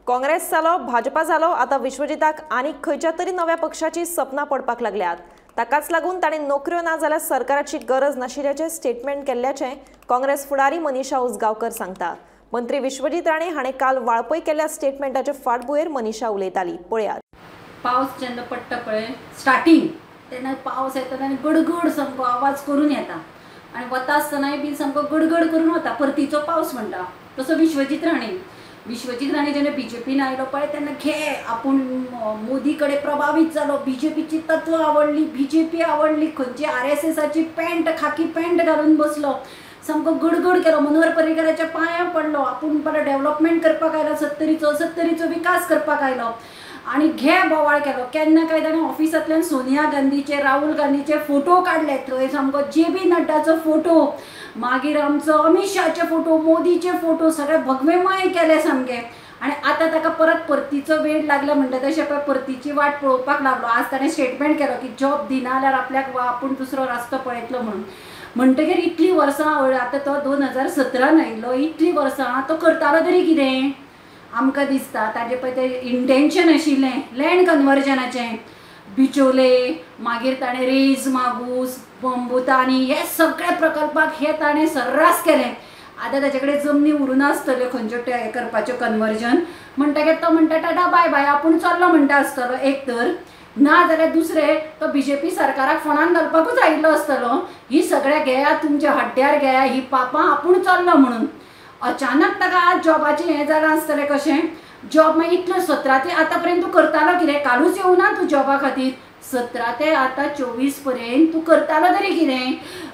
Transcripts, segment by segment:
काँग्रेस जालो, भाजपा जालो, आता विश्वजिताक आनी खंयच्या तरी नव्या पक्षाची सपना पडपाक लागल्यात। ताकाच लागून ताणें नोकऱ्यो ना जाल्यार सरकाराची गरज नाशिल्ल्याचें स्टेटमेंट केल्ल्याचें काँग्रेस फुडारी मनीषा उजगांवकर सांगता। मंत्री विश्वजीत राणे हाणें काल वाळपय केल्ल्या स्टेटमेंटाचे फाटभुंयेर मनीषा उलयताली। पळयात। पावस जेन्ना पडटा पळय स्टार्टिंग तेन्ना पावस येता तेन्ना गडगड सामको आवाज करून येता आनी वता आसतनाय बी सामको गडगड करून वता, परतीचो पावस म्हणटा तसो विश्वजीत राणे जेन्ना बीजेपीन आयलो पळय तेन्ना घे आपूण मोदी कडेन प्रभावीत जालो, बीजेपीची तत्व आवडली, बीजेपी आवडली, खंयची RSSची पॅन्ट खाकी पॅन्ट घालून बसलो, सामको गडगड केलो, मनोहर पर्रीकराच्या पांयां पडलो, आपूण बरो डेव्हलपमेंट करपाक आयलो, सत्तरीचो विकास करपाक आयलो आणि घे बोवाळ केलो। केन्ना काय ताणें ऑफिसांतल्यान सोनिया गांधीचे, राहुल गांधीचे फोटो काडले, थंय सामको JB नड्डाचो फोटो, मागीर आमचो अमित शाहचे फोटो, मोदीचे फोटो सगळे भगवेमय केले सामके। आणि आता ताका परतीचो वेळ लागला म्हणटा तशें पळय परतीची वाट पळोवपाक लागलो। आज ताणें स्टेटमेंट केलो की जॉब दिना जाल्यार आपल्याक आपूण दुसरो रस्तो पळयतलो म्हणून। म्हणटकीर इतली वर्सां आतां तो 2017 आयिल्लो, इतली वर्सां तो करतालो तरी कितें आमकां दिसता। ताजें पळय तें इंटेंशन आशिल्लें लँड कन्वर्जनाचें, बिचोले, मागीर ताणें रेज मागूस, बंबुतानी हे सगळे प्रकल्पाक हे ताणें सर्रास केलें। आतां ताचे कडेन जमनी उरुना आसतल्यो खंयच्यो हे करपाच्यो कन्वर्जन, म्हणटकीर तो म्हणटा टाटा बाय बाय आपूण चल्लो म्हणटा आसतलो एक तर, ना जाल्यार दुसरें तो BJP सरकाराक फोंडान घालपाकूच आयिल्लो आसतलो। ही सगळे घेया तुमच्या हड्ड्यार घेया ही पापां आपूण चल्लो म्हणून। अचानक ताका आज जॉबाचें हें जालां आसतलें कशें, जॉब मागीर इतलो 17 ते आतां पर्यंत तूं करतालो कितें, कालूच येवना तूं जॉबा खातीर, 17 ते आतां 24 पर्यंत तूं करतालो तरी कितें।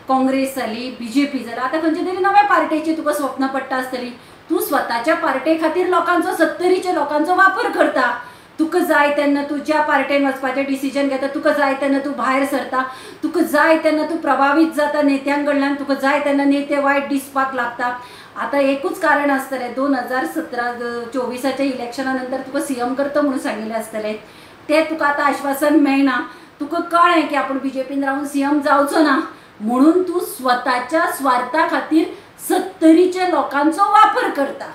काँग्रेस जाली, BJP जाली, आतां खंयच्या तरी नव्या पार्टेची तुका स्वप्न पडटा आसतली। तूं स्वताच्या पार्टे खातीर लोकांचो 70च्या लोकांचो वापर करता। तुका जाय तेन्ना तूं ज्या पार्टेन वचपाचें डिसिजन घेता, तुका जाय तेन्ना तूं भायर सरता, तुका जाय तेन्ना तूं प्रभावीत जाता नेत्यां कडल्यान, तुका जाय तेन्ना नेते वायट दिसपाक लागता। आता एकूच कारण आसतलें 2024च्या इलेक्शना नंतर तुका CM करता म्हणून सांगिल्लें आसतलें, तें तुका आतां आश्वासन मेळना। तुका कळ्ळें की आपूण BJPन रावन CM जावचो ना म्हणून तूं स्वताच्या स्वार्था खातीर 70च्या लोकांचो वापर करता।